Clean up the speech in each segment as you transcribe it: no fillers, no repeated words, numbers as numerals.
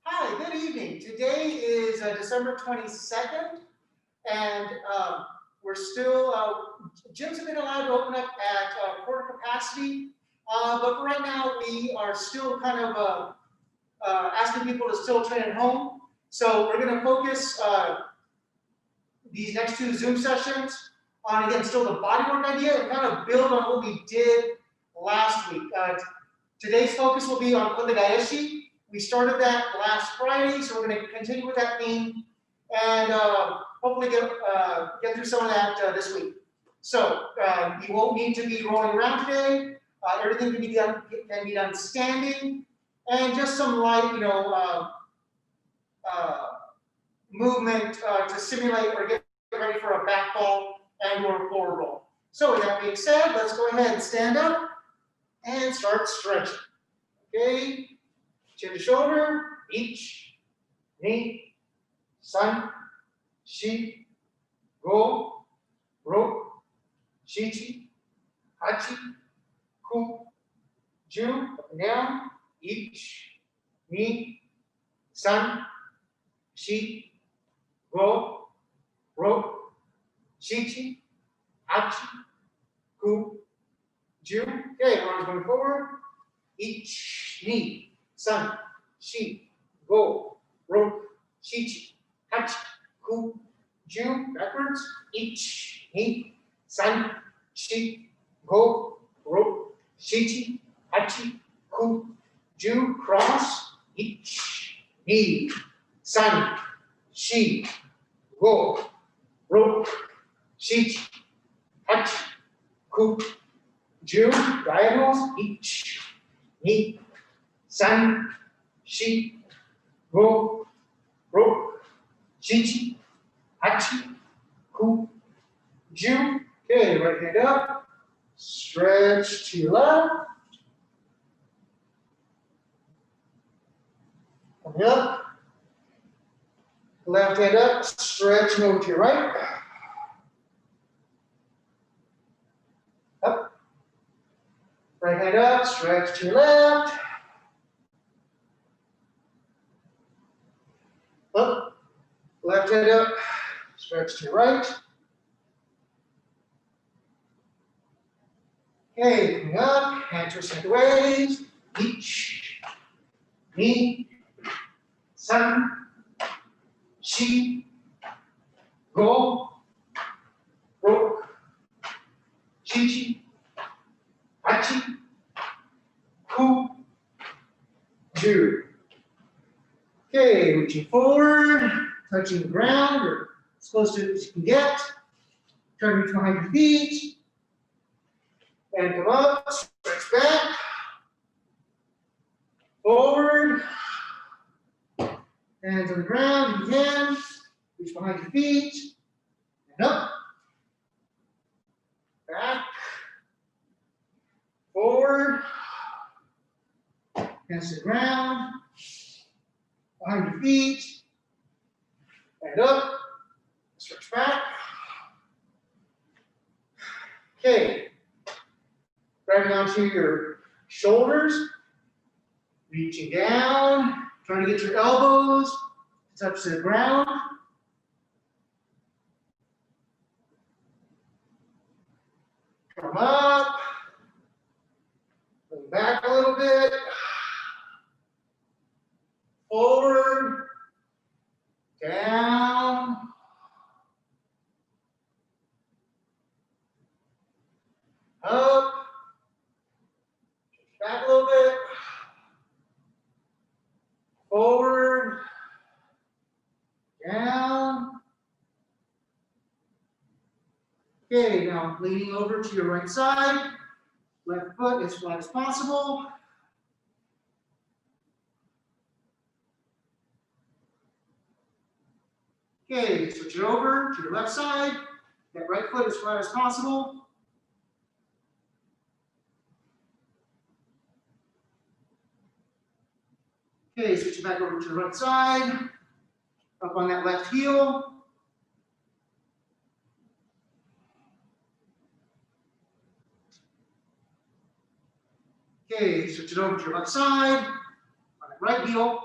Hi, good evening. Today is December 22nd, and we're still, gyms have been allowed to open up at quarter capacity, but for right now, we are still kind of asking people to still train at home. So we're going to focus these next two Zoom sessions on, again, still the bodywork idea and kind of build on what we did last week. Today's focus will be on the gaeshi. We started that last Friday, so we're going to continue with that theme and hopefully get through some of that this week. So you won't need to be rolling around today. Everything can be done standing, and just some light, movement to simulate or get ready for a back fall and or forward roll. So with that being said, let's go ahead and stand up and start stretching. Okay, chin to shoulder, ich, ni, san, shi, go, ro, shichi, hachi, ku, ju, up and down, ich, ni, san, shi, go, ro, shichi, hachi, ku, ju. Okay, arms going forward. Ich, ni, san, shi, go, ro, shichi, hachi, ku, ju. Backwards. Ich, ni, san, shi, go, ro, shichi, hachi, ku, ju. Cross. Ich, ni, san, shi, go, ro, shichi, hachi, ku, ju. Diagonals. Ich, ni, san, shi, go, ro, shichi, hachi, ku, ju. Okay, right hand up. Stretch to your left. Coming up. Left hand up. Stretch over to your right. Up. Right hand up. Stretch to your left. Up. Left hand up. Stretch to your right. Okay, coming up. Hand twist sideways. Ich, ni, san, shi, go, ro, shichi, hachi, ku, ju. Okay, reaching forward, touching the ground or as close to it as you can get. Try to reach behind your feet. And come up, stretch back. Forward. Hands on the ground if you can. Reach behind your feet. And up. Back. Forward. Hands to the ground. Behind your feet. And up. Stretch back. Okay. Grabbing onto your shoulders. Reaching down. Trying to get your elbows to touch the ground. Come up. Bring back a little bit. Forward. Down. Up. Back a little bit. Forward. Down. Okay, now leaning over to your right side. Left foot as flat as possible. Okay, switch it over to your left side. That right foot as flat as possible. Okay, switch it back over to the right side. Up on that left heel. Okay, switch it over to your left side, on the right heel.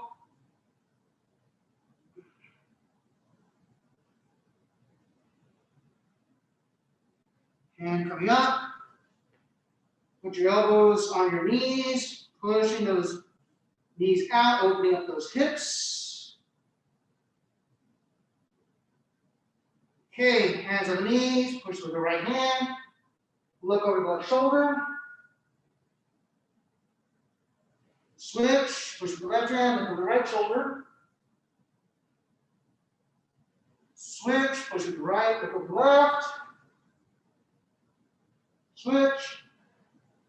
Hand coming up. Put your elbows on your knees, pushing those knees out, opening up those hips. Okay, hands on the knees, push with the right hand. Look over the left shoulder. Switch, push with the left hand, look over the right shoulder. Switch, push with the right, look over the left. Switch,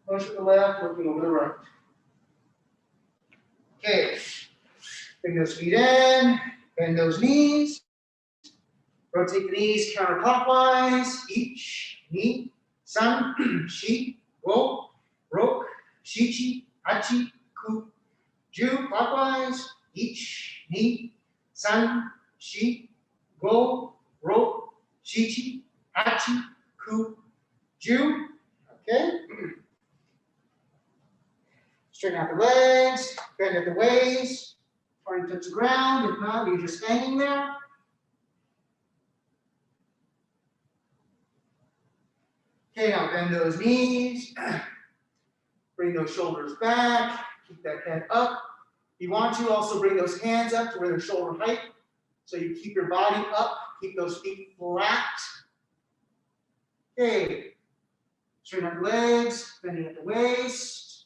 push with the left, looking over the right. Okay, bring those feet in, bend those knees. Rotate the knees counterclockwise. Ich, ni, san, shi, go, rok, shichi, hachi, ku, ju. Clockwise. Ich, ni, san, shi, go, rok, shichi, hachi, ku, ju. Okay. Straighten out the legs, bend at the waist, try and touch the ground. If not, you're just hanging there. Okay, now bend those knees, bring those shoulders back, keep that head up. If you want to, also bring those hands up to where they're shoulder height. So you keep your body up, keep those feet flat. Okay, straighten out the legs, bending at the waist.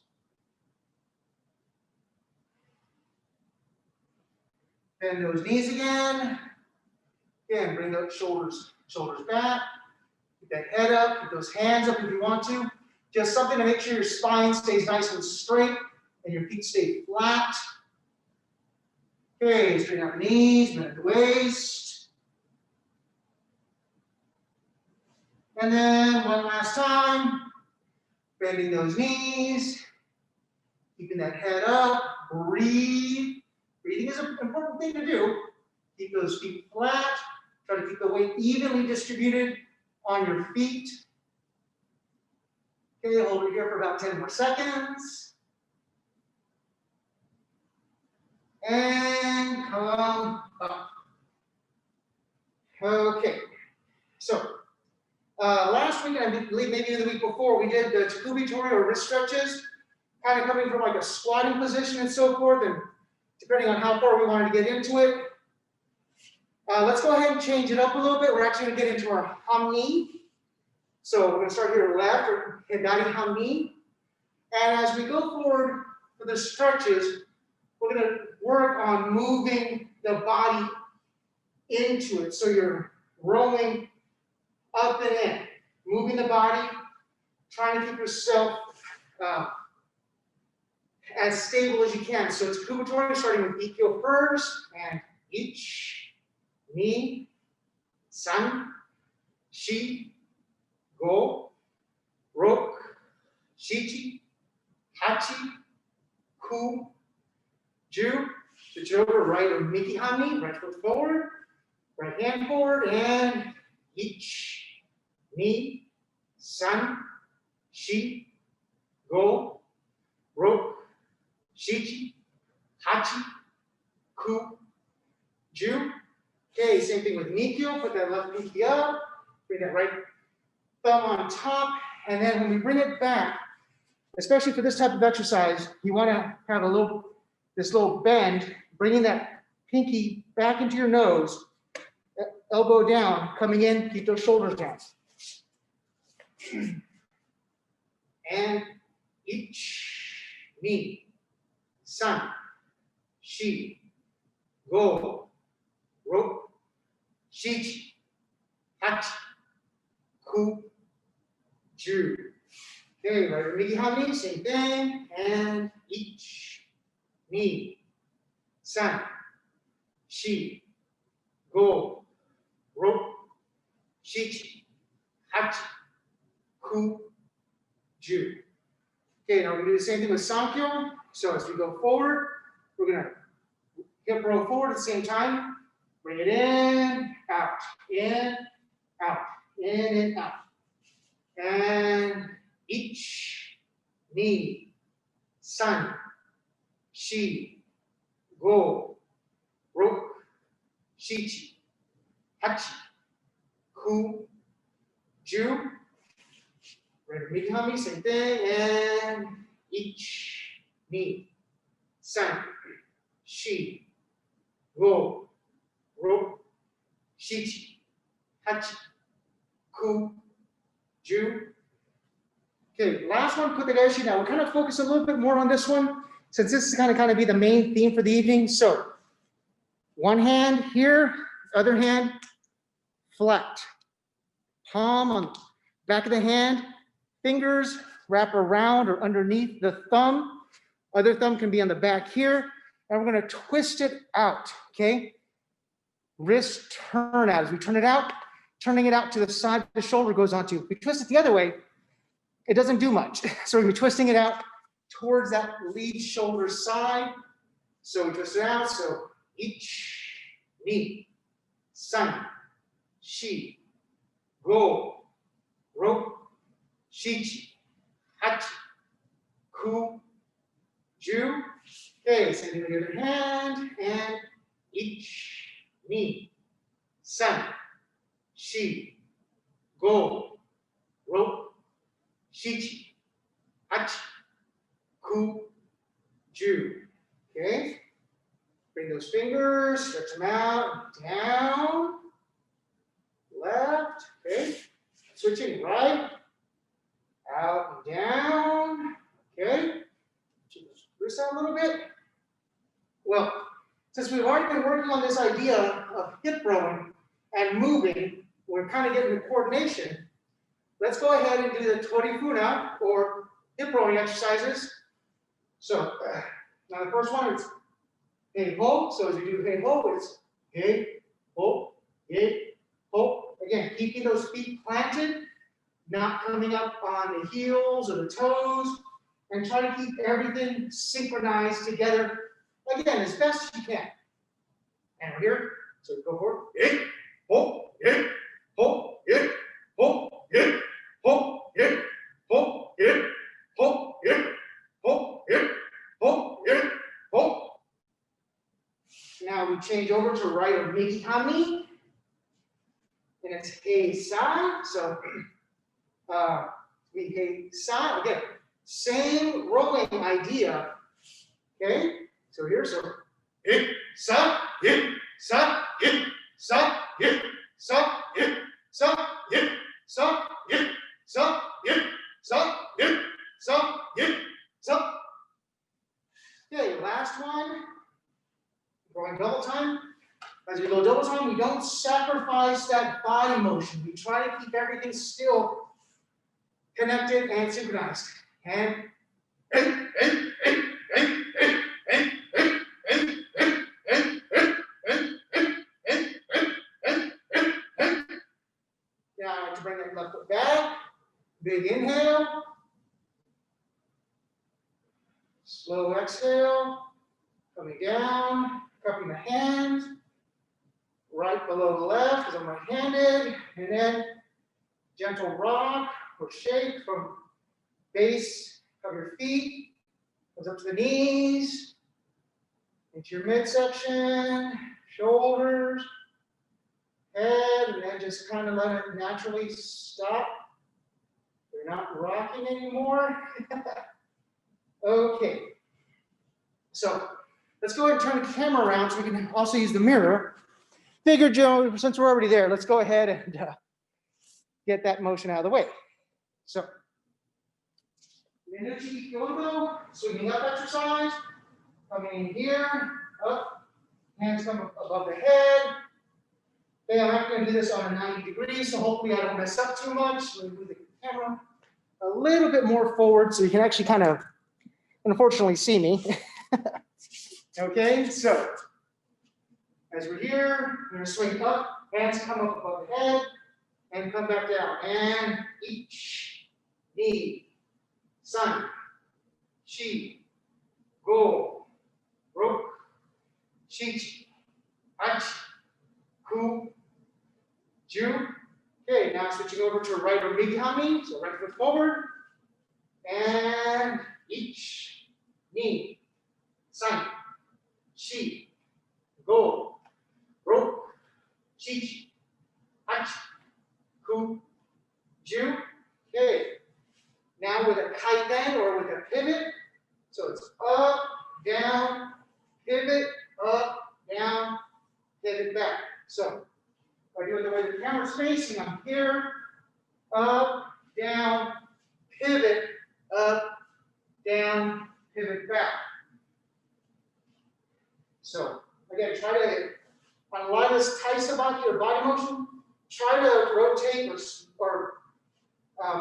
Bend those knees again. Again, bring those shoulders back. Keep that head up, keep those hands up if you want to. Just something to make sure your spine stays nice and straight and your feet stay flat. Okay, straighten out the knees, bend at the waist. And then one last time, bending those knees, keeping that head up, breathe. Breathing is an important thing to do. Keep those feet flat, try to keep the weight evenly distributed on your feet. Okay, hold it here for about 10 more seconds. And come up. Okay, so last week, and I believe maybe the week before, we did the takumi tori or wrist stretches, kind of coming from like a squatting position and so forth, and depending on how far we wanted to get into it. Let's go ahead and change it up a little bit. We're actually going to get into our hamni. So we're going to start here left, or hidari hamni. And as we go forward for the stretches, we're going to work on moving the body into it. So you're rolling up and in, moving the body, trying to keep yourself as stable as you can. So it's takumi tori, starting with ikkyo first, and ich, ni, san, shi, go, rok, shichi, hachi, ku, ju. Switch over, right or miki hamni, right foot forward, right hand forward, and ich, ni, san, shi, go, rok, shichi, hachi, ku, ju. Okay, same thing with nikyo. Put that left pinky up, bring that right thumb on top, and then when we bring it back, especially for this type of exercise, you want to have this little bend, bringing that pinky back into your nose, elbow down, coming in, keep those shoulders down. And ich, ni, san, shi, go, rok, shichi, hachi, ku, ju. Okay, right, miki hamni, same thing. And ich, ni, san, shi, go, rok, shichi, hachi, ku, ju. Okay, now we're going to do the same thing with sankyo. So as we go forward, we're going to hip roll forward at the same time. Bring it in, out, in, out, in and out. And ich, ni, san, shi, go, roku, shichi, hachi, ku, ju. Right over me, same thing, and ich, ni, san, shi, go, roku, shichi, hachi, ku, ju. Okay, last one, kote gaeshi. Now we'll kind of focus a little bit more on this one, since this is kind of be the main theme for the evening. So one hand here, other hand flat. Palm on the back of the hand, fingers wrap around or underneath the thumb. Other thumb can be on the back here. And we're going to twist it out, okay? Wrist turn out. As we turn it out, turning it out to the side the shoulder goes onto. If we twist it the other way, it doesn't do much. So we're going to be twisting it out towards that lead shoulder side. So we twist it out. So ich, ni, san, shi, go, roku, shichi, hachi, ku, ju. Okay, same thing with the other hand. And ich, ni, san, shi, go, roku, shichi, hachi, ku, ju. Okay. Bring those fingers, stretch them out, down, left, okay. Switching right, out and down, okay. Wrist out a little bit. Well, since we've already been working on this idea of hip rowing and moving, we're kind of getting the coordination. Let's go ahead and do the tori funa, or hip rowing exercises. So, now the first one is hey ho. So as you do hey ho, it's hey ho, hey ho. Again, keeping those feet planted, not coming up on the heels or the toes, and try to keep everything synchronized together, again, as best as you can. And we're here, so go for it. Hey ho, hey ho, hey ho, hey ho, hey ho, hey ho, hey ho, hey ho, hey ho. Now we change over to right or mikami. And it's hey sai. So we hey sai. Again, same rowing idea. Okay? So here, so hey sa, hey sa, hey sa, hey sa, hey sa, hey sa, hey sa, hey sa, hey sa, hey sa. Okay, last one. Going double time. As we go double time, we don't sacrifice that body motion. We try to keep everything still connected and synchronized. And now to bring that left foot back. Big inhale. Slow exhale. Coming down. Cupping the hands, right below the left because I'm right-handed, and then gentle rock or shake from base of your feet, goes up to the knees, into your midsection, shoulders, head, and then just kind of let it naturally stop. You're not rocking anymore. Okay, so let's go ahead and turn the camera around so we can also use the mirror. Figured, Joe, since we're already there, let's go ahead and get that motion out of the way. So, menuchi ikkyo, swinging up exercise, coming in here, up, hands come up above the head. Okay, I'm not going to do this on a 90 degrees, so hopefully I don't mess up too much. Let me move the camera a little bit more forward so you can actually kind of, unfortunately, see me. Okay, so as we're here, we're going to swing up, hands come up above the head, and come back down. And ich, ni, san, shi, go, roku, shichi, hachi, ku, ju. Okay, now switching over to right or mikami, so right foot forward. And ich, ni, san, shi, go, ro, chi, hachi, ku, ju. Okay. Now with a kaiten or with a pivot, so it's up, down, pivot, up, down, pivot back. So if I do it the way the camera's facing, I'm here, up, down, pivot, up, down, pivot back. So again, try to, on a lot of this Tai sabaki or body motion, try to rotate or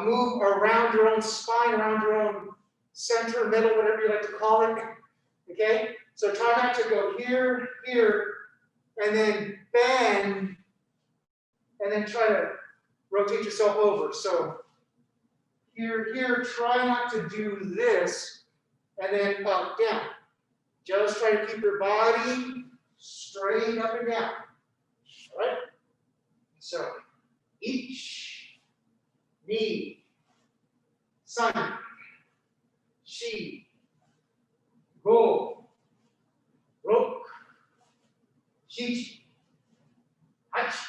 move around your own spine, around your own center, middle, whatever you like to call it. Okay? So try not to go here, here, and then bend, and then try to rotate yourself over. So here, here, try not to do this, and then up, down. Just try to keep your body straight up and down. All right? So each, ni, san, shi, go, rok, chi, hachi,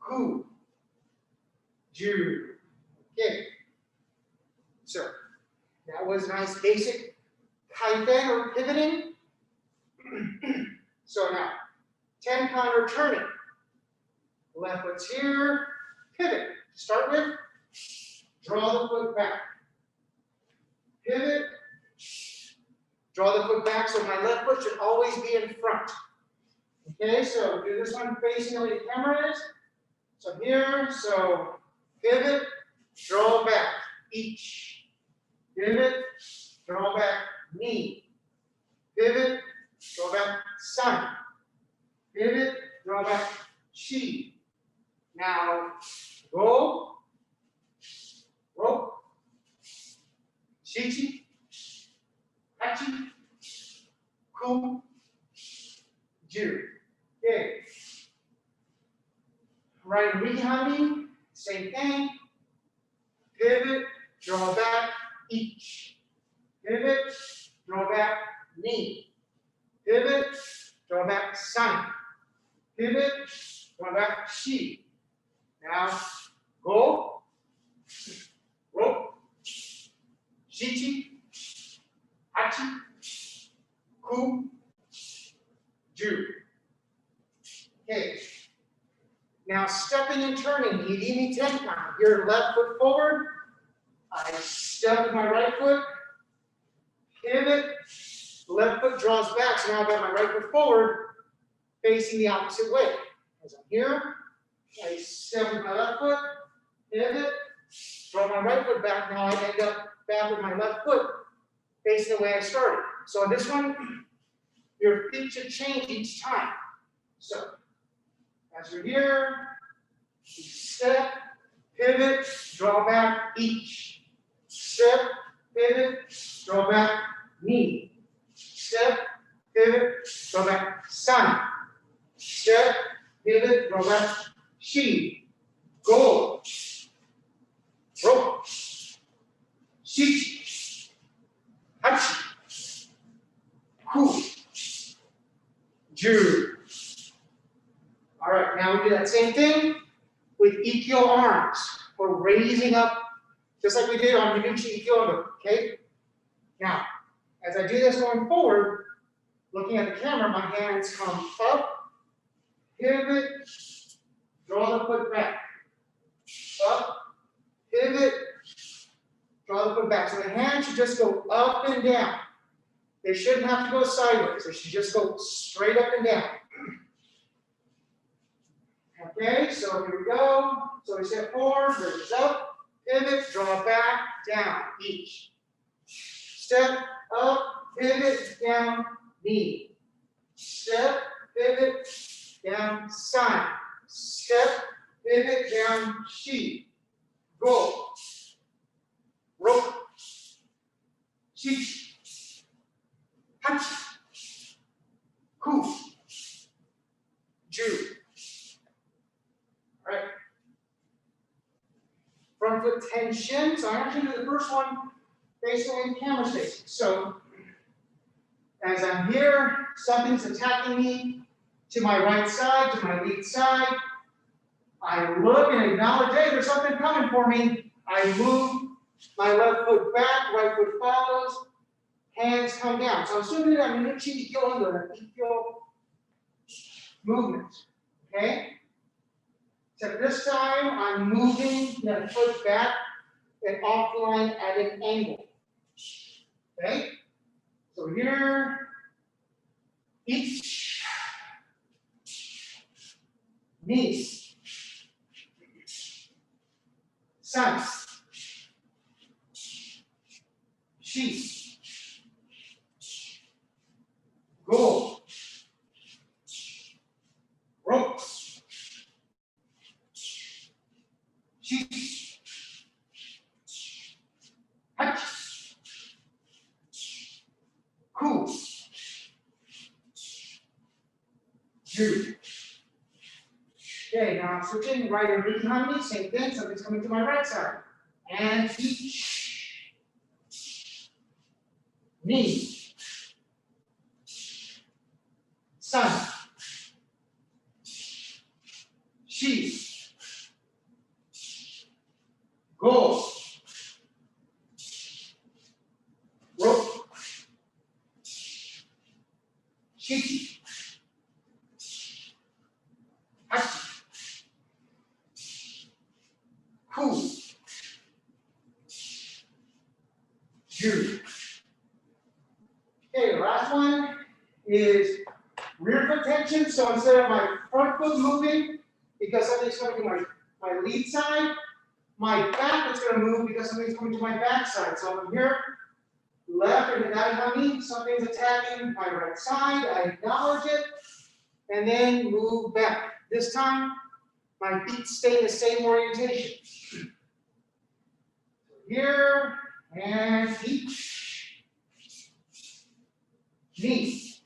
ku, ju. Okay. So that was nice basic kaiten or pivoting. So now, tenkan or turning. Left foot's here, pivot. Start with, draw the foot back. Pivot, draw the foot back, so my left foot should always be in front. Okay, so do this one facing the way the camera is. So here, so pivot, draw back, each. Pivot, draw back, ni. Pivot, draw back, san. Pivot, draw back, shi. Now, go, ro, chi, hachi, ku, ju. Okay. Right rihani, same thing. Pivot, draw back, each. Pivot, draw back, ni. Pivot, draw back, san. Pivot, draw back, shi. Now, go, ro, chi, hachi, ku, ju. Okay. Now, stepping and turning, irimi tenkan. Your left foot forward. I step with my right foot. Pivot. Left foot draws back. So now I've got my right foot forward, facing the opposite way. As I'm here, I step with my left foot. Pivot. Draw my right foot back. Now I end up back with my left foot, facing the way I started. So on this one, your feet should change each time. So, as you're here, you step, pivot, draw back, each. Step, pivot, draw back, ni. Step, pivot, draw back, san. Step, pivot, draw back, shi. Go. Ro. Shi. Hachi. Ku. Ju. All right, now we do that same thing with ikkyo arms. We're raising up, just like we did on menuchi ikkyo, okay? Now, as I do this going forward, looking at the camera, my hands come up, pivot, draw the foot back. Up, pivot, draw the foot back. So the hands should just go up and down. They shouldn't have to go sideways. They should just go straight up and down. Okay, so here we go. So we step forward, raise up, pivot, draw back, down, each. Step up, pivot, down, knee. Step, pivot, down, san. Step, pivot, down, shi. Go. Ro. Chi. Hachi. Ku. Ju. All right. Front foot tension. So I actually do the first one facing camera facing. So as I'm here, something's attacking me to my right side, to my lead side. I look and acknowledge, hey, there's something coming for me. I move my left foot back, right foot follows, hands come down. So I'm still doing that menuchi, ikkyo, and the ikkyo movement. Okay? So this time I'm moving that foot back and offline at an angle. Okay? So here, each knee, sans, shi, go, rope, shi, hach, ku, ju. Okay, now I'm switching right and left behind me, same thing, something's coming to my right side. And each knee, san, shi, go, rope, shi, hachi, ku, ju. Okay, the last one is rear foot tension. So instead of my front foot moving, because something's coming to my lead side, my back is going to move because something's coming to my back side. So I'm here, left and behind, something's attacking my right side. I acknowledge it, and then move back. This time, my feet stay in the same orientation. Here, and each knee,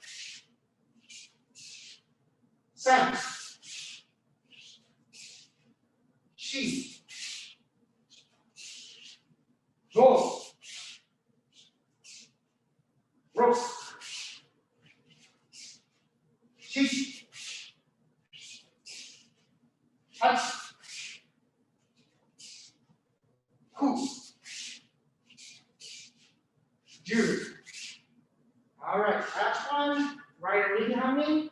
sans, shi, go, rope, shi, hach, ku, ju. All right, last one, right and lead behind me.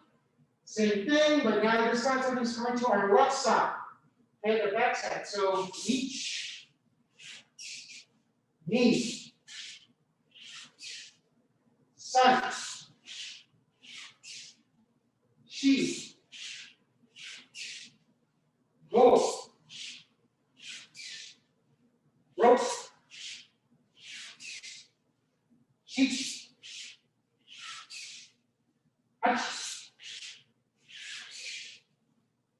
Same thing, but now this time something's coming to our left side, and the back side. So each knee, sans, shi, go, rope, shi, hach,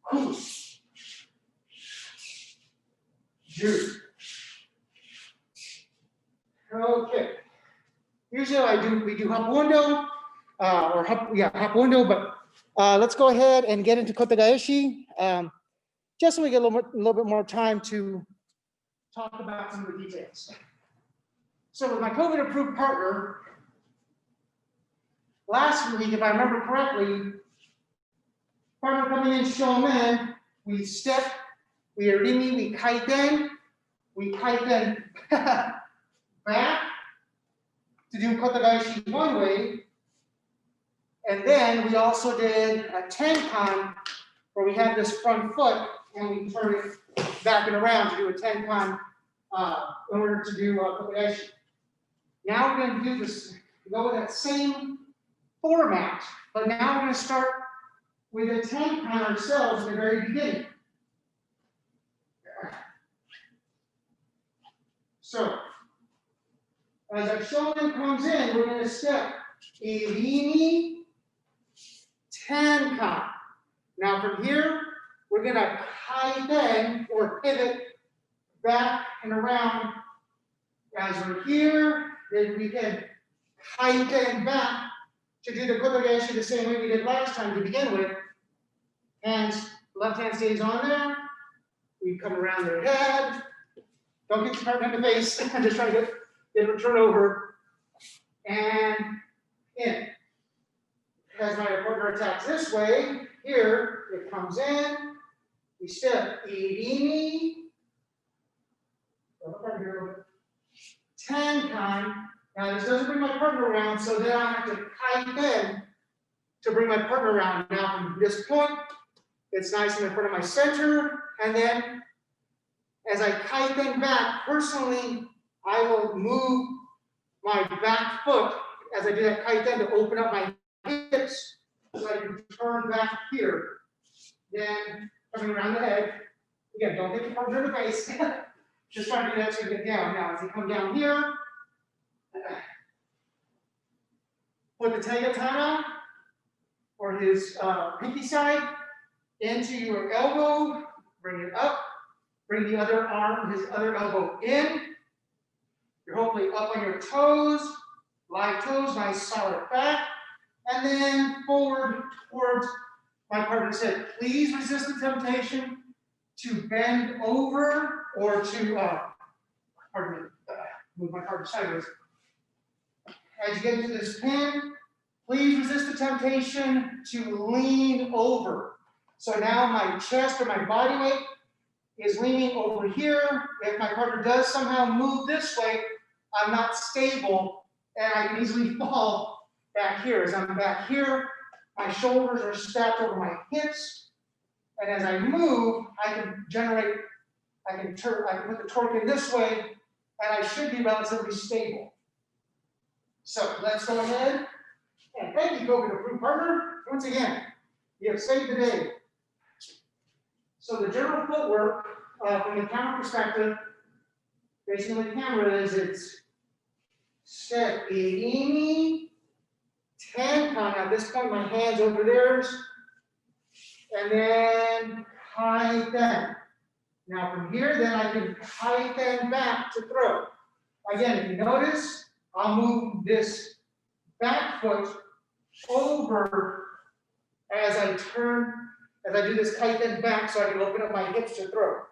ku, ju. Okay. Usually we do hop window, hop window, but let's go ahead and get into kote gaeshi, just so we get a little bit more time to talk about some of the details. So with my COVID-approved partner, last week, if I remember correctly, partner coming in shomen, we step, we irimi, we kaiten back to do kote gaeshi one way, and then we also did a tenkan where we have this front foot and we turn it back and around to do a tenkan in order to do kote gaeshi. Now we're going to do this, go with that same format, but now we're going to start with a tenkan ourselves at the very beginning. So, as our shomen comes in, we're going to step irimi, tenkan. Now from here, we're going to kaiten or pivot back and around. As we're here, then we can kaiten back to do the kote gaeshi the same way we did last time to begin with. Hands, left hand stays on there. We come around their head. Don't get your partner in the face. I'm just trying to get then return over, and in. As my partner attacks this way, here, it comes in, we step, irimi, tenkan. Now this doesn't bring my partner around, so then I have to kaiten to bring my partner around. Now from this point, it's nice and in front of my center, and then as I kaiten back, personally, I will move my back foot as I do that kaiten to open up my hips so I can turn back here. Then coming around the head. Again, don't get your partner in the face. Just trying to do that so you get down. Now, as you come down here, put the tegatana or his pinky side into your elbow, bring it up, bring the other arm, his other elbow in. You're hopefully up on your toes, live toes, nice solid back, and then forward towards my partner said, please resist the temptation to bend over or to, pardon me, move my partner sideways. As you get into this pin, please resist the temptation to lean over. So now my chest or my body weight is leaning over here. If my partner does somehow move this way, I'm not stable and I can easily fall back here. As I'm back here, my shoulders are stacked over my hips. And as I move, I can put the torque in this way, and I should be relatively stable. So let's go ahead. And thank you, Kobe, to approved partner. Once again, you have saved the day. So the general footwork from the camera perspective, facing the camera, is it's step, irimi, tenkan. At this point, my hand's over theirs. And then kaiten. Now from here, then I can kaiten back to throw. Again, if you notice, I'll move this back foot over as I do this kaiten back so I can open up my hips to throw.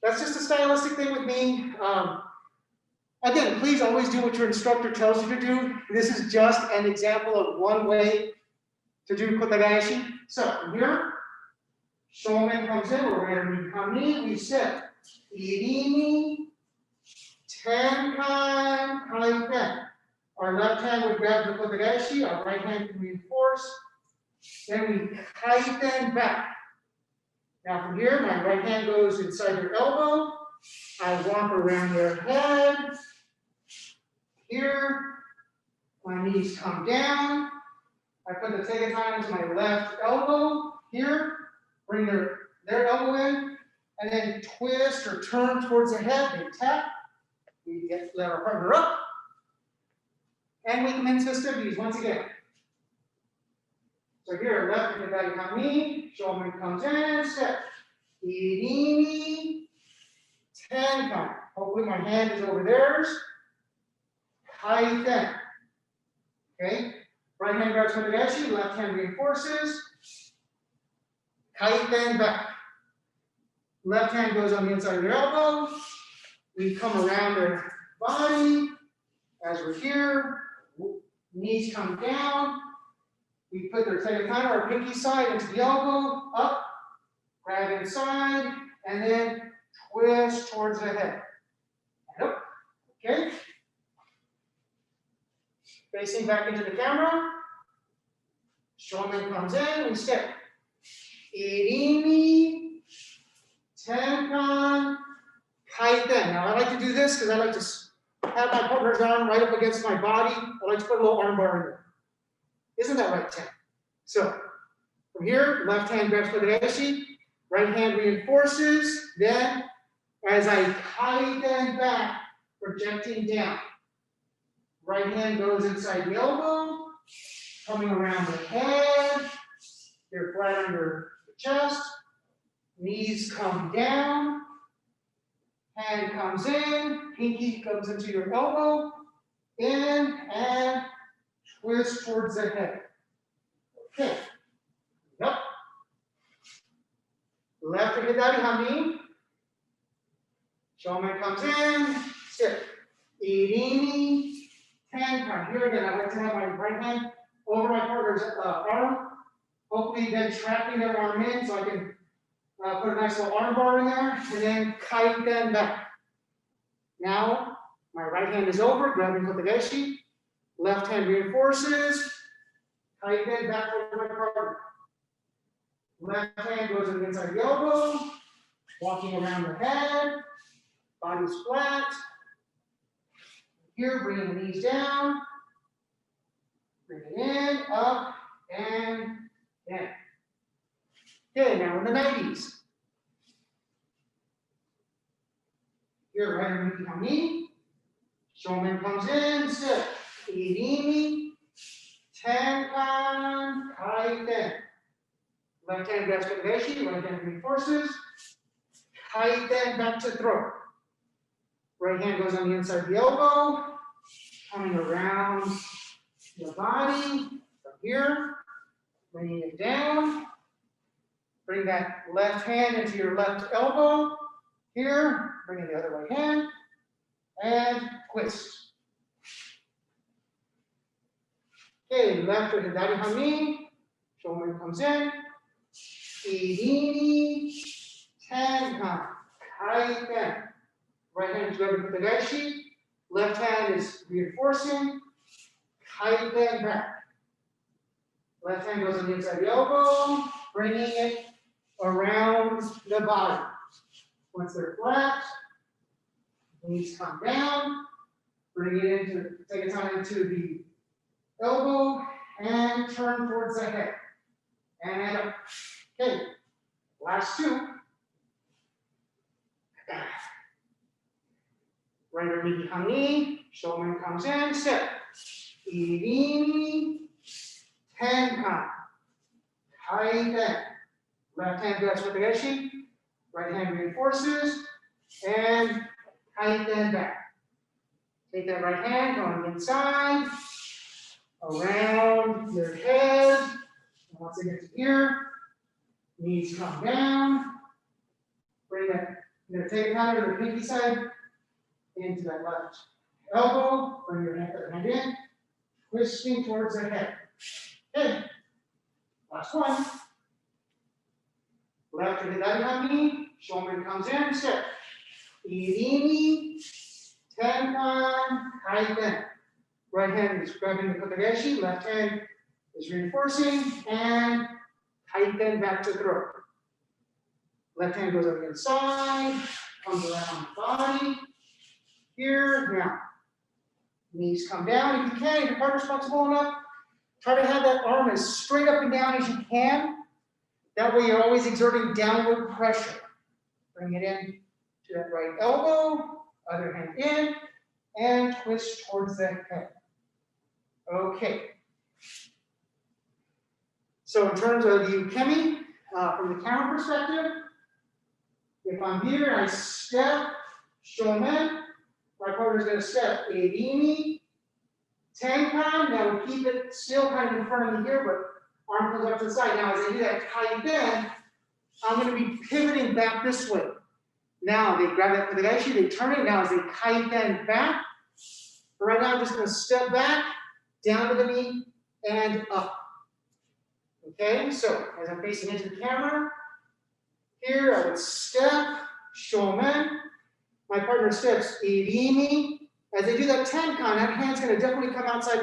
That's just a stylistic thing with me. Again, please always do what your instructor tells you to do. This is just an example of one way to do kote gaeshi. So from here, shomen comes in, we're going to come in, we step, irimi, tenkan, kaiten. Our left hand would grab the kote gaeshi, our right hand can reinforce. Then we kaiten back. Now from here, my right hand goes inside your elbow. I walk around your head. Here, my knees come down. I put the tegatana into my left elbow. Here, bring their elbow in, and then twist or turn towards the head. They tap. We let our partner up. And we come into stabilities once again. So here, left and right kami, shomen comes in, step. Irimi, tenkan. Hopefully my hand is over theirs. Kaiten. Okay? Right hand grabs kote gaeshi, left hand reinforces. Kaiten back. Left hand goes on the inside of your elbow. We come around their body. As we're here, knees come down. We put their tegatana, our pinky side, into the elbow, up, grab inside, and then twist towards the head. And up. Okay? Facing back into the camera. Shomen comes in, we step. Irimi, tenkan, kaiten. Now I like to do this because I like to have my partner's arm right up against my body. I like to put a little arm bar in there. Isn't that right, Tim? So from here, left hand grabs kote gaeshi, right hand reinforces. Then, as I kaiten back, projecting down. Right hand goes inside the elbow, coming around the head. You're flat under the chest. Knees come down. Hand comes in. Pinky comes into your elbow. In and twist towards the head. Okay. Yep. Left hidari hami. Shomen comes in. Step. irimi, tenkan. Here again, I like to have my right hand over my partner's arm. Hopefully then trapping their arm in so I can put a nice little arm bar in there, and then kaiten back. Now, my right hand is over, grabbing kote gaeshi. Left hand reinforces, kaiten back for my partner. Left hand goes on the inside of the elbow, walking around the head, body's flat. Here, bringing the knees down, bring it in, up, and in. Okay, now in the 90s. Here, right underneath the knee. Shomen comes in, sit. Irimi, tenkan, kaiten. Left hand grabs kote gaeshi, right hand reinforces. Kaiten back to throw. Right hand goes on the inside of the elbow, coming around the body from here, bringing it down. Bring that left hand into your left elbow. Here, bring in the other right hand, and twist. Okay, left with the daddy hami, shoulder comes in, irimi, tenkan, kaiten. Right hand is grabbing kote gaeshi, left hand is reinforcing, kaiten back. Left hand goes on the inside of the elbow, bringing it around the body. Once they're flat, knees come down, bring it into, take a time into the elbow, and turn towards the head. And up. Okay, last two. Right underneath the knee, shoulder comes in, step. Irimi, tenkan, kaiten. Left hand grabs kote gaeshi, right hand reinforces, and kaiten back. Take that right hand, going inside, around your head. And once it gets here, knees come down. Bring that, you're going to take it out of the pinky side into that left elbow. Bring your other hand in, twisting towards the head. Okay, last one. Left to the other knee, shoulder comes in, step. Irimi, tenkan, kaiten. Right hand is grabbing the kote gaeshi, left hand is reinforcing, and kaiten back to throw. Left hand goes on the inside, comes around the body. Here, now. Knees come down if you can, if your partner's flexible enough. Try to have that arm as straight up and down as you can. That way you're always exerting downward pressure. Bring it in to that right elbow, other hand in, and twist towards the head. Okay. So in terms of the ukemi, from the camera perspective, if I'm here, I step, shomen, my partner's going to step, irimi, tenkan, now we keep it still kind of in front of me here, but arm comes up to the side. Now as I do that kaiten, I'm going to be pivoting back this way. Now they grab that kote gaeshi, they turn it. Now as they kaiten back, but right now I'm just going to step back, down to the knee, and up. Okay, so as I'm facing into the camera, here I would step, shomen. My partner steps, irimi. As they do that tenkan, that hand's going to definitely come outside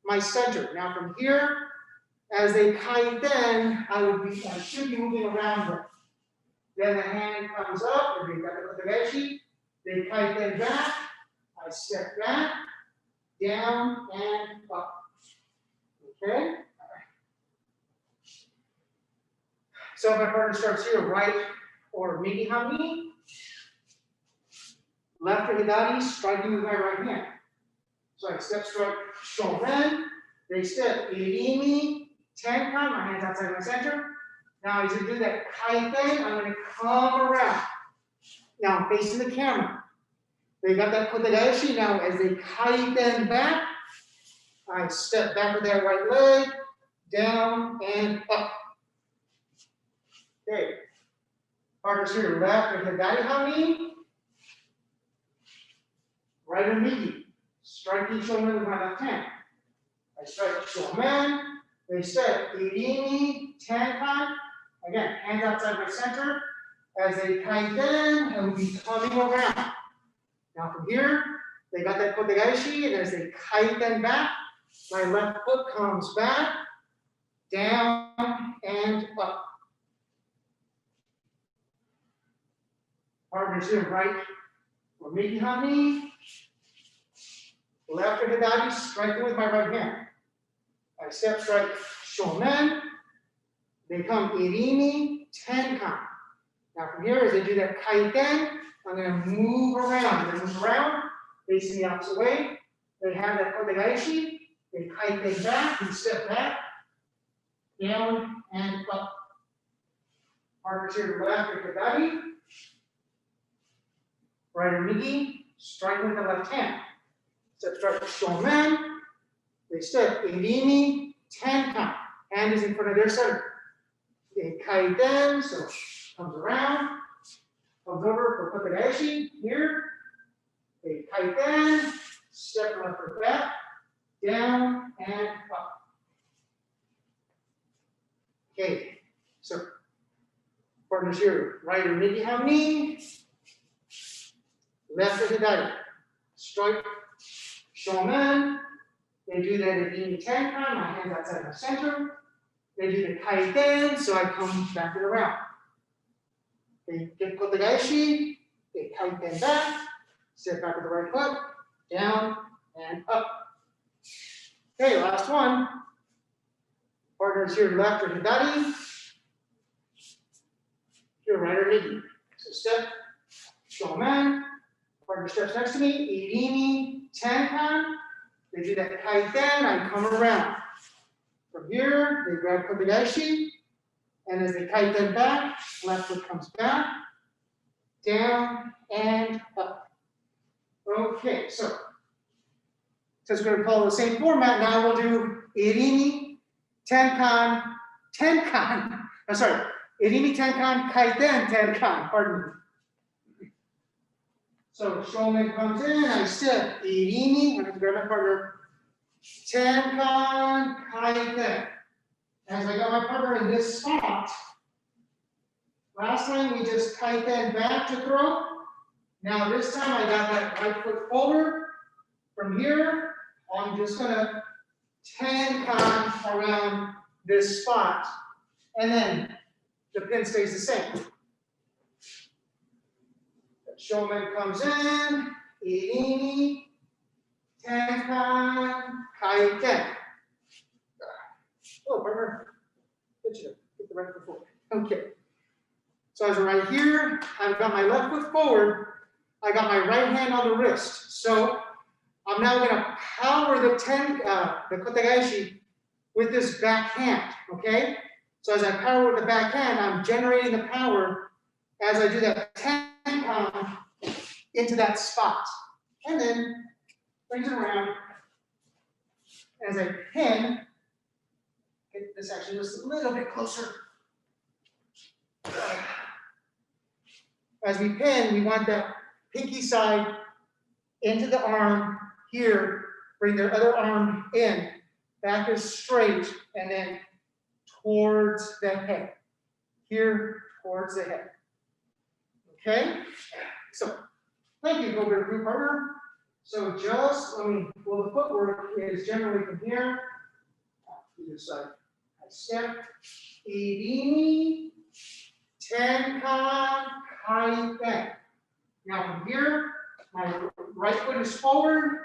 my center. Now from here, as they kaiten, I should be moving around them. Then the hand comes up, or they got the kote gaeshi, they kaiten back, I step back, down, and up. Okay? So if my partner starts here, right or midi hami, left or hidari, striking with my right hand. So I step, strike, shomen, they step, irimi, tenkan, my hand's outside my center. Now as I do that kaiten, I'm going to come around. Now I'm facing the camera. They got that kote gaeshi. Now as they kaiten back, I step back with that right leg, down and up. Okay. Partners here, left with the gaeshi, right and migi, striking shomen with my left hand. I strike shomen, they step irimi, tenkan, again, hands outside my center, as they kaiten and will be coming around. Now from here, they got that kote gaeshi, and as they kaiten back, my left foot comes back, down and up. Partners here, right, or miki hani, left or hidari, striking with my right hand. I step strike shomen, they come irimi, tenkan. Now from here, as they do that kaiten, I'm going to move around. They move around, facing the opposite way. They have that kote gaeshi, they kaiten back, and step back, down and up. Partners here to left or hidari. Right or migi, striking with the left hand. Step strike shomen, they step irimi, tenkan. Hand is in front of their center. They kaiten, so comes around, comes over for kote gaeshi here. They kaiten, step left or back, down and up. Okay, so partners here, right or migi hani, left or hidari, strike shomen. They do that at the tenkan, my hands outside my center. They do the kaiten, so I come back and around. They get kote gaeshi, they kaiten back, step back with the right foot, down and up. Okay, last one. Partners here, left or hidari. Here, right or migi. So step, shomen. Partner steps next to me, irimi, tenkan. They do that kaiten, I come around. From here, they grab kote gaeshi, and as they kaiten back, left foot comes back, down and up. Okay, so since we're going to follow the same format, now we'll do irimi, tenkan, tenkan. I'm sorry, irimi, tenkan, kaiten, tenkan. Pardon me. So shomen comes in, I step irimi, I'm going to grab my partner, tenkan, kaiten. As I got my partner in this spot, last time we just kaiten back to throw. Now this time I got that right foot forward. From here, I'm just going to tenkan around this spot, and then the pin stays the same. Shomen comes in, irimi, tenkan, kaiten. Oh, partner, get the right foot forward. Okay. So as I'm right here, I've got my left foot forward. I got my right hand on the wrist. So I'm now going to power the kote gaeshi with this back hand. Okay. So as I power with the back hand, I'm generating the power as I do that tenkan into that spot, and then brings it around as I pin. Get this actually just a little bit closer. As we pin, we want that pinky side into the arm here. Bring their other arm in. Back is straight, and then towards the head. Here, towards the head. Okay? So, thank you, go to group partner. So just, well, the footwork is generally from here. Either side. I step, irimi, tenkan, kaiten. Now from here, my right foot is forward.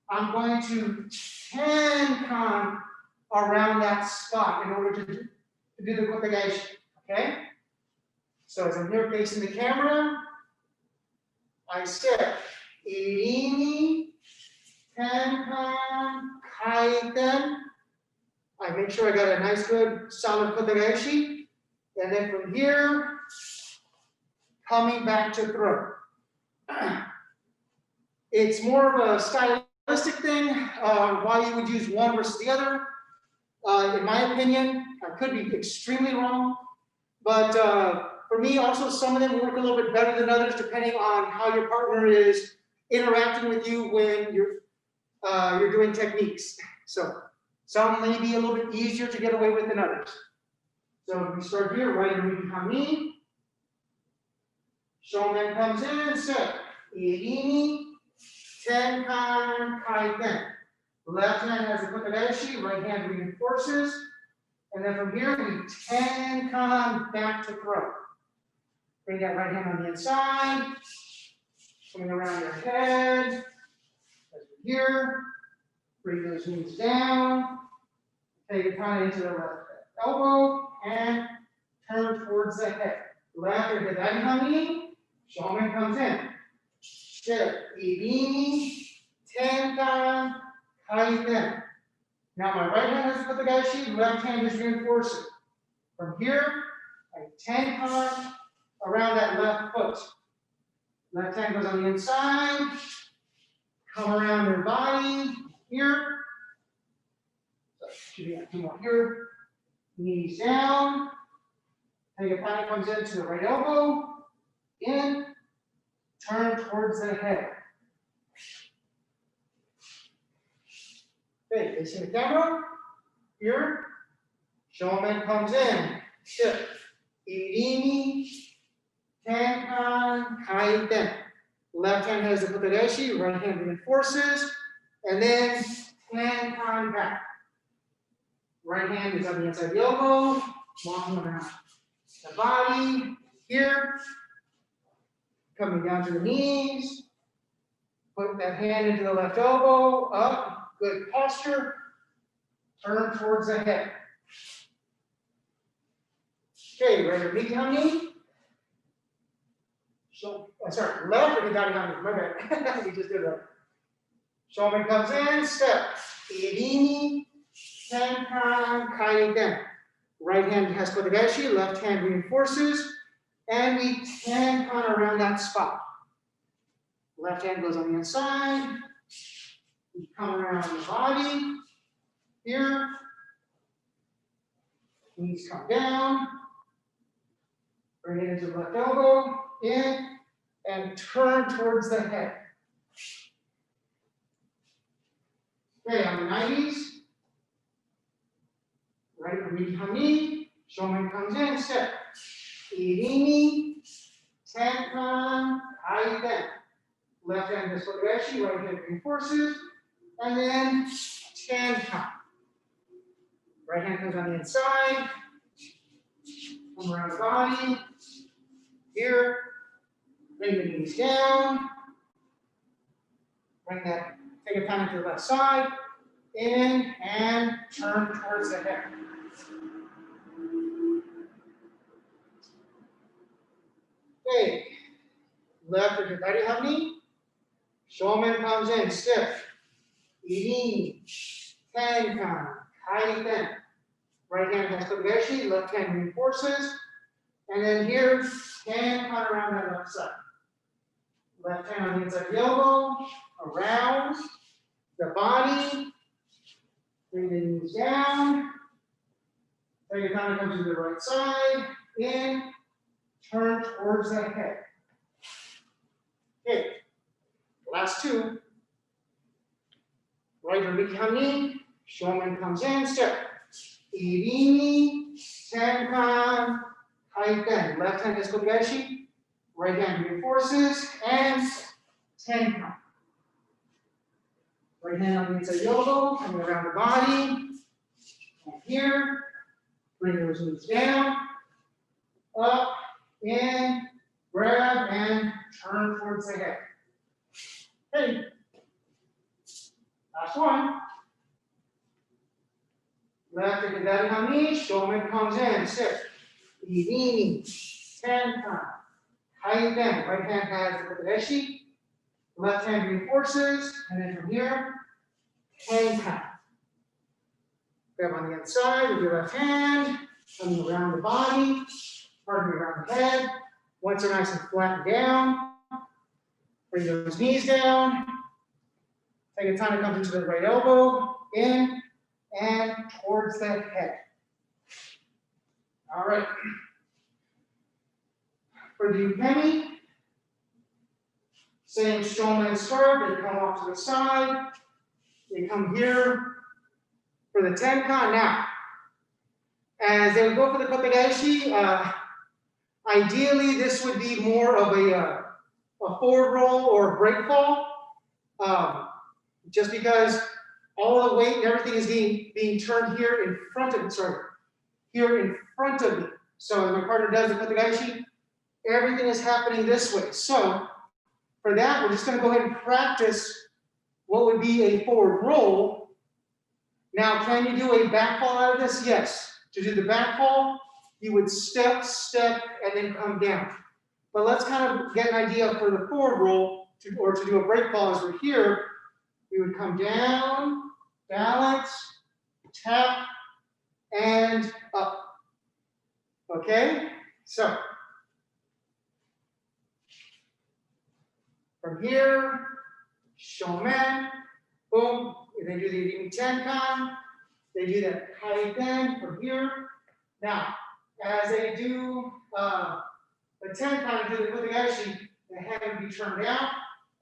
I'm going to tenkan around that spot in order to do the kote gaeshi. Okay? So as I'm here facing the camera, I step, irimi, tenkan, kaiten. I make sure I got a nice, good, solid kote gaeshi. And then from here, coming back to throw. It's more of a stylistic thing, why you would use one versus the other. In my opinion, I could be extremely wrong, but for me, also some of them work a little bit better than others, depending on how your partner is interacting with you when you're doing techniques. So some may be a little bit easier to get away with than others. So if we start here, right irimi, shomen comes in, set, irimi, tenkan, kaiten. Left hand has the kote gaeshi, right hand reinforces, and then from here we tenkan back to throw. Bring that right hand on the inside, coming around your head, as we're here. Bring those knees down, take it kind of into the left elbow, and turn towards the head. Left or gedari hami, shomen comes in. Shift, irimi, tenkan, kaiten. Now my right hand has put the gaeshi, left hand is reinforcing. From here, I tenkan around that left foot. Left hand goes on the inside, come around your body here. So should be two more here. Knees down. Tenkan comes into the right elbow, in, turn towards the head. Okay, facing the camera. Here, shomen comes in, shift, irimi, tenkan, kaiten. Left hand has the kote gaeshi, right hand reinforces, and then tenkan back. Right hand is on the inside of the elbow, walking around the body. Here, coming down to the knees, put that hand into the left elbow, up, good posture, turn towards the head. Okay, right or big tummy. Sorry, left or gedari hami, my bad. We just did that. Shomen comes in, step, irimi, tenkan, kaiten. Right hand has kote gaeshi, left hand reinforces, and we tenkan around that spot. Left hand goes on the inside. We come around the body. Here. Knees come down. Bring it into the left elbow, in, and turn towards the head. Okay, on the 90s. Right irimi hami, shomen comes in, step. Irimi, tenkan, kaiten. Left hand is kote gaeshi, right hand reinforces, and then tenkan. Right hand comes on the inside, come around the body, here, bring the knees down, bring that, take a time to the left side, in, and turn towards the head. Okay, left or gedari hami, shomen comes in, stiff, irimi, tenkan, kaiten. Right hand has kote gaeshi, left hand reinforces, and then here, tenkan around that left side. Left hand on the inside of the elbow, around the body, bring the knees down, take your time to come to the right side, in, turn towards the head. Okay, last two. Right irimi hami, shomen comes in, step. Irimi, tenkan, kaiten. Left hand is kote gaeshi, right hand reinforces, and tenkan. Right hand on the inside of the elbow, coming around the body. And here, bring those knees down, up, in, grab, and turn towards the head. Okay. Last one. Left or gedari hami, shomen comes in, sit. Irimi, tenkan, kaiten. Right hand has the kote gaeshi, left hand reinforces, and then from here, tenkan. Grab on the inside with your left hand, coming around the body, parting around the head. Once they're nice and flat down, bring those knees down. Take a time to come into the right elbow, in, and towards the head. All right. For the ukemi, Same shomen start, they come off to the side, they come here for the tenkan. Now, as they would go for the kote gaeshi, ideally this would be more of a forward roll or a break fall, just because all the weight and everything is being turned here in front of me, here in front of me. So as my partner does the kote gaeshi, everything is happening this way. So for that, we're just going to go ahead and practice what would be a forward roll. Now, can you do a back fall out of this? Yes. To do the back fall, you would step, and then come down. But let's kind of get an idea for the forward roll, or to do a break fall as we're here. We would come down, balance, tap, and up. Okay? So, from here, shomen, boom, they do the irimi tenkan, they do that kaiten from here. Now, as they do the tenkan, do the kote gaeshi, the head would be turned out,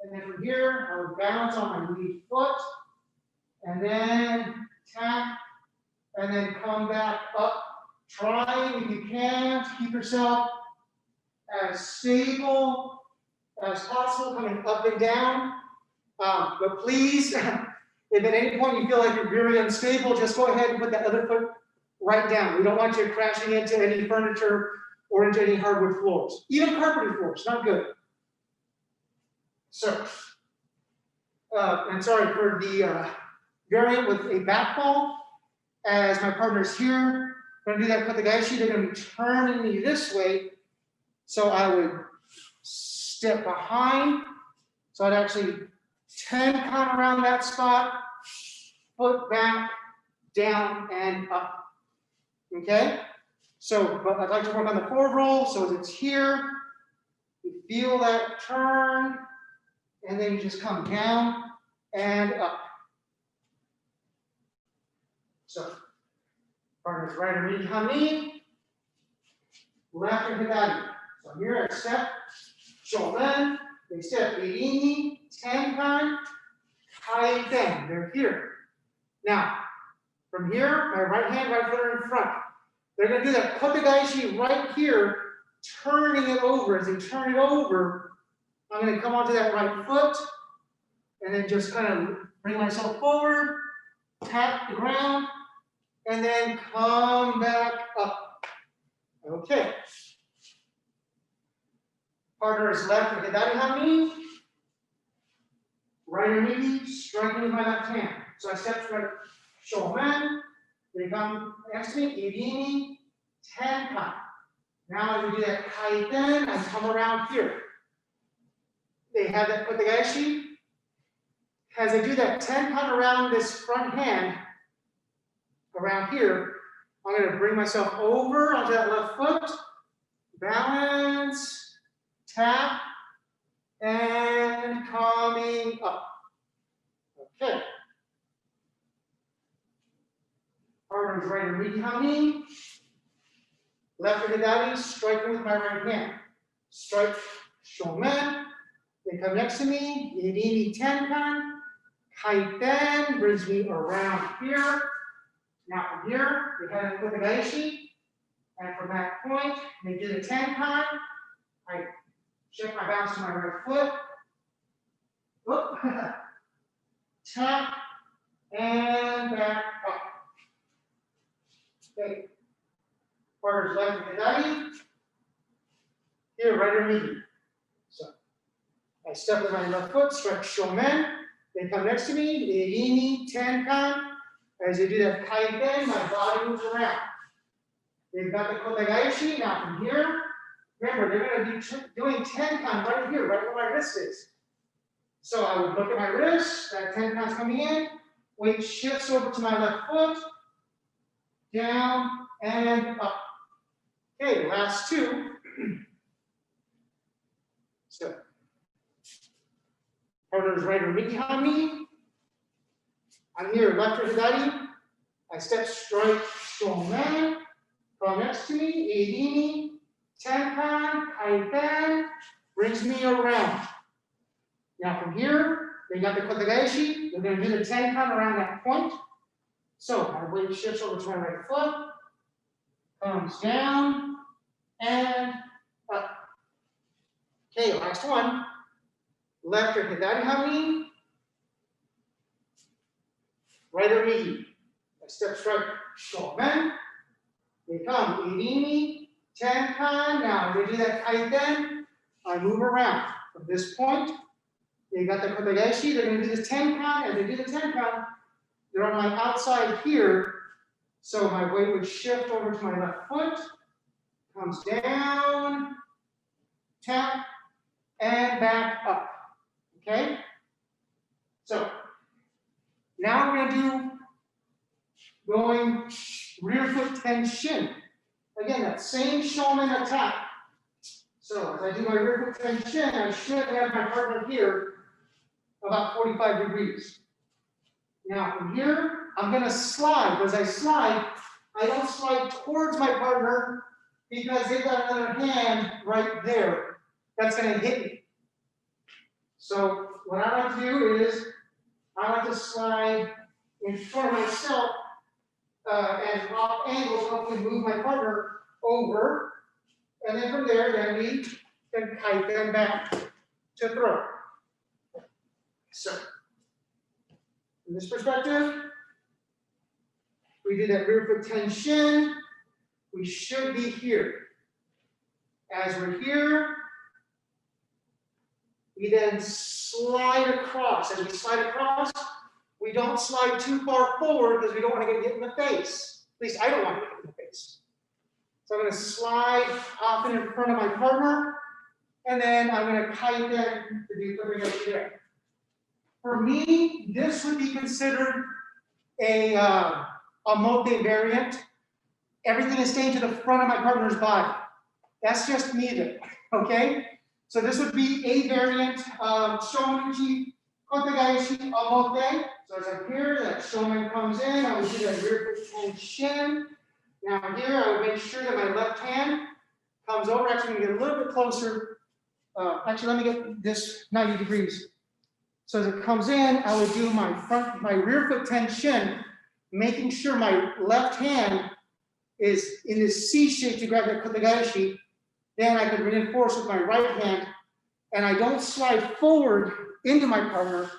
and then from here, I would balance on my lead foot, and then tap, and then come back up. Try, if you can, to keep yourself as stable as possible, coming up and down. But please, if at any point you feel like you're very unstable, just go ahead and put that other foot right down. We don't want you crashing into any furniture or into any hardwood floors. Even carpeted floors, not good. So, I'm sorry for the variant with a back fall. As my partner's here, going to do that kote gaeshi, they're going to be turning me this way. So I would step behind. So I'd actually tenkan around that spot, foot back, down, and up. Okay? So, but I'd like to work on the forward roll. So as it's here, you feel that turn, and then you just come down and up. So, partner's right or knee, hami, left or hidari. So here I step, shomen, they step, irimi, tenkan, kaiten. They're here. Now, from here, my right hand, right foot are in front. They're going to do that kote gaeshi right here, turning it over. As they turn it over, I'm going to come onto that right foot, and then just kind of bring myself forward, tap the ground, and then come back up. Okay. Partner is left or hidari hami, right or knee, striking with my left hand. So I step right, shomen, they come next to me, irimi, tenkan. Now as we do that kaiten, I come around here. They have that kote gaeshi. As I do that tenkan around this front hand, around here, I'm going to bring myself over onto that left foot, balance, tap, and coming up. Okay. Partner's right or knee hami, left or hidari, striking with my right hand. Strike, shomen, they come next to me, irimi tenkan, kaiten brings me around here. Now from here, we head into the gaeshi, and from that point, they do the tenkan. I shift my balance to my right foot. Whoop. Tap, and back up. Okay. Partner's left and hidari. Here, right or knee. So I step with my left foot, strike shomen. They come next to me, irimi, tenkan. As they do that kaiten, my body moves around. They've got the kote gaeshi. Now from here, remember, they're going to be doing tenkan right here, right where my wrist is. So I would look at my wrist, that tenkan's coming in, weight shifts over to my left foot, down and up. Okay, last two. So, partner's right or knee hami. I'm here, left or hidari. I step straight, shomen. Come next to me, irimi, tenkan, kaiten, brings me around. Now from here, they got the kote gaeshi. We're going to do the tenkan around that point. So my weight shifts over to my right foot, comes down, and up. Okay, last one. Left or hidari hami, right or migi. I step straight, shomen. They come, irimi, tenkan. Now they do that kaiten. I move around from this point. They got the kote gaeshi. They're going to do the tenkan. As they do the tenkan, they're on my outside here. So my weight would shift over to my left foot, comes down, tap, and back up. Okay? So now we're going to do going rear foot tenchin. Again, that same shomen attack. So as I do my rear foot tenchin, I should have my partner here about 45 degrees. Now from here, I'm going to slide. As I slide, I don't slide towards my partner because they've got another hand right there that's going to hit me. So what I like to do is I like to slide in front of myself and off angles, hopefully move my partner over. And then from there, then we can kite them back to throw. So from this perspective, we did that rear foot tenchin. We should be here. As we're here, we then slide across. As we slide across, we don't slide too far forward because we don't want to get hit in the face. At least I don't want to get hit in the face. So I'm going to slide off and in front of my partner, and then I'm going to kite them to do something over there. For me, this would be considered a mote variant. Everything is staying to the front of my partner's body. That's just me there, okay? So this would be a variant of shomenuchi, kote gaeshi, mote. So as I'm here, that shomen comes in, I would do that rear foot tenchin. Now here, I would make sure that my left hand comes over. Actually, I'm going to get a little bit closer. Actually, let me get this 90 degrees. So as it comes in, I would do my rear foot tenchin, making sure my left hand is in this C shape to grab that kote gaeshi. Then I could reinforce with my right hand, and I don't slide forward into my partner.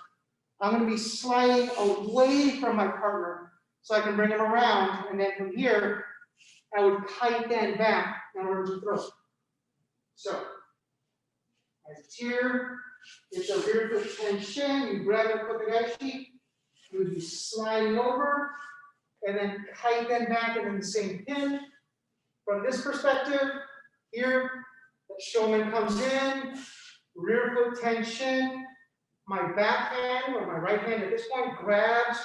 I'm going to be sliding away from my partner so I can bring him around, and then from here, I would kite then back in order to throw. So, as it's here, it's a rear foot tenchin. You grab the kote gaeshi, you would be sliding over, and then kite then back, and then the same pin. From this perspective, here, the shomen comes in, rear foot tenchin. My back hand, or my right hand at this point, grabs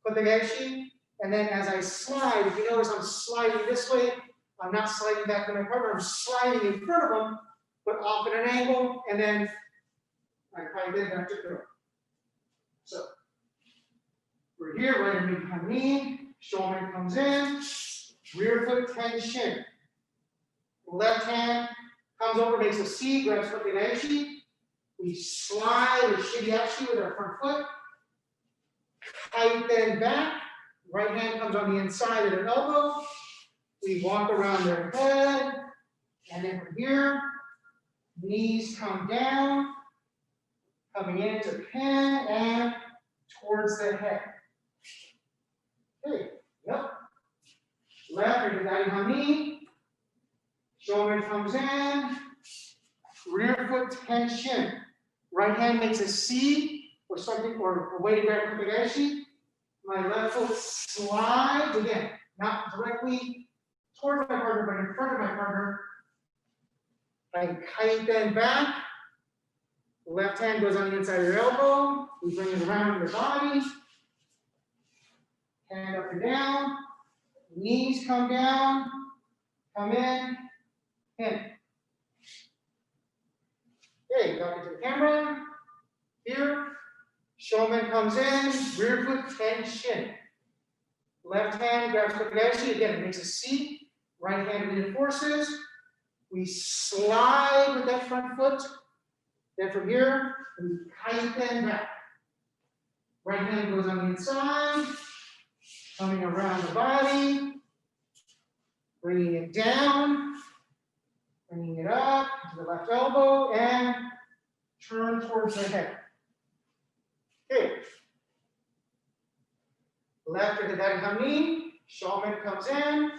kote gaeshi. And then as I slide, if you notice I'm sliding this way, I'm not sliding back to my partner, I'm sliding in front of them, but off at an angle, and then I kite in back to throw. So, we're here, right behind me, shomen comes in, rear foot tenchin. Left hand comes over, makes a C, grabs kote gaeshi. We slide with shibiashi with our front foot. Kite then back. Right hand comes on the inside of their elbow. We walk around their head. And then from here, knees come down, coming into pin and towards the head. Okay, yep. Left or hidari hami. Shomen comes in, rear foot tenchin. Right hand makes a C or something, or a way to grab kote gaeshi. My left foot slides, again, not directly towards my partner, but in front of my partner. I kite then back. Left hand goes on the inside of your elbow. We bring it around your body. Hand up and down. Knees come down, come in. Pin. Okay, back into the camera. Here, shomen comes in, rear foot tenchin. Left hand grabs kote gaeshi, again, it makes a C. Right hand reinforces. We slide with that front foot. Then from here, we kaiten back. Right hand goes on the inside, coming around the body, bringing it down, bringing it up to the left elbow, and turn towards the head. Okay. Left or hidari hami, shomen comes in,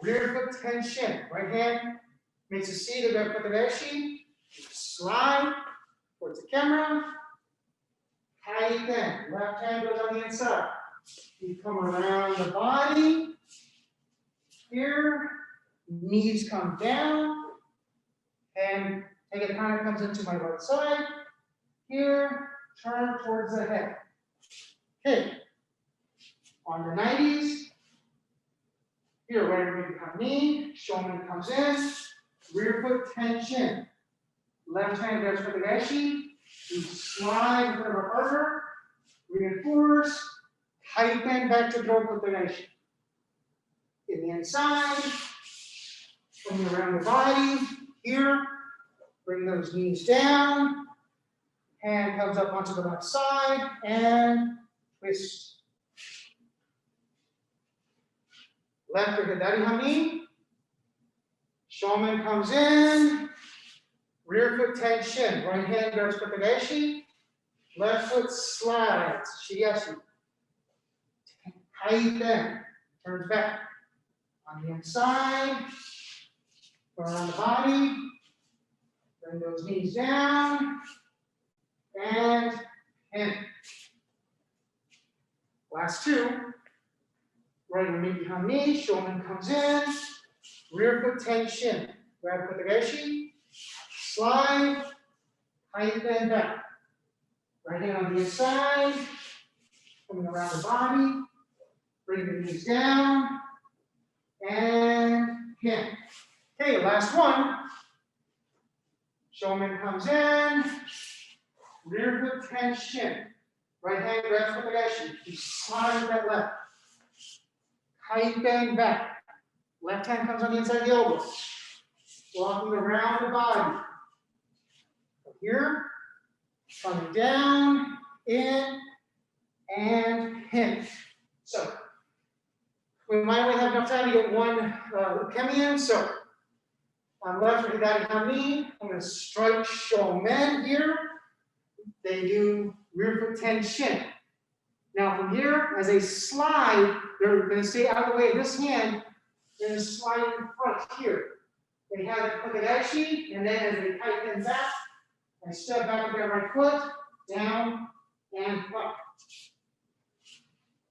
rear foot tenchin. Right hand makes a seat of the kote gaeshi, slide towards the camera, kaiten. Left hand goes on the inside. You come around the body, here, knees come down, and tenkan comes into my right side, here, turn towards the head. Okay. On the 90s, here, right over behind me, shomen comes in, rear foot tenchin. Left hand goes for the gaeshi, we slide a little harder, reinforce, kaiten back to throw kote gaeshi. In the inside, coming around the body, here, bring those knees down, hand comes up onto the left side, and twist. Left or hidari hami, shomen comes in, rear foot tenchin, right hand goes kote gaeshi, left foot slides, shiyashi. Kaiten, turns back. On the inside, go around the body, bring those knees down, and in. Last two. Right underneath behind me, shomen comes in, rear foot tenchin, grab kote gaeshi, slide, kaiten back. Right hand on the inside, coming around the body, bring the knees down, and in. Okay, last one. Shomen comes in, rear foot tenchin, right hand grabs kote gaeshi, you slide that left. Kaiten back. Left hand comes on the inside of the elbow. Walking around the body. From here, coming down, in, and in. So, we might only have enough time to get one ukemi in. So, on left or hidari hami, I'm going to strike shomen here. They do rear foot tenchin. Now from here, as they slide, they're going to stay out of the way of this hand. They're going to slide in front here. They have the kote gaeshi, and then as they kaiten back, I step back with their right foot, down, and up.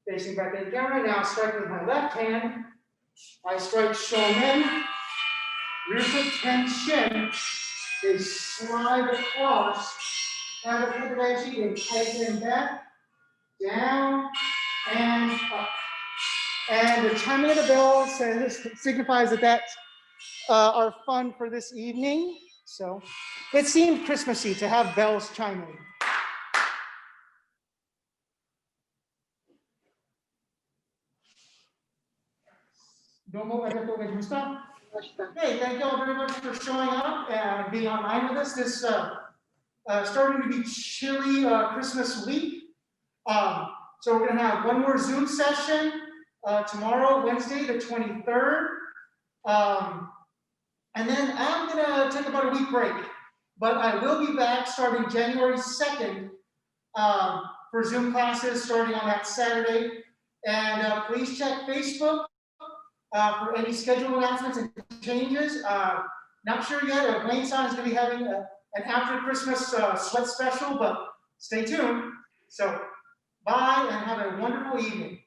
Facing back in the camera, now striking with my left hand. I strike shomen, rear foot tenchin. They slide across, have the kote gaeshi, and kaiten back. Down and up. And the chiming of the bells signifies that that's our fun for this evening. So it seemed Christmassy to have bells chiming. Hey, thank you all very much for showing up and being online with us. This starting to be chilly Christmas week. So we're going to have one more Zoom session tomorrow, Wednesday, the 23rd. And then I'm going to take about a week break. But I will be back starting January 2nd for Zoom classes starting on that Saturday. And please check Facebook for any schedule announcements and changes. Not sure yet. Wayne-san is going to be having an after Christmas sweat special, but stay tuned. So, bye and have a wonderful evening.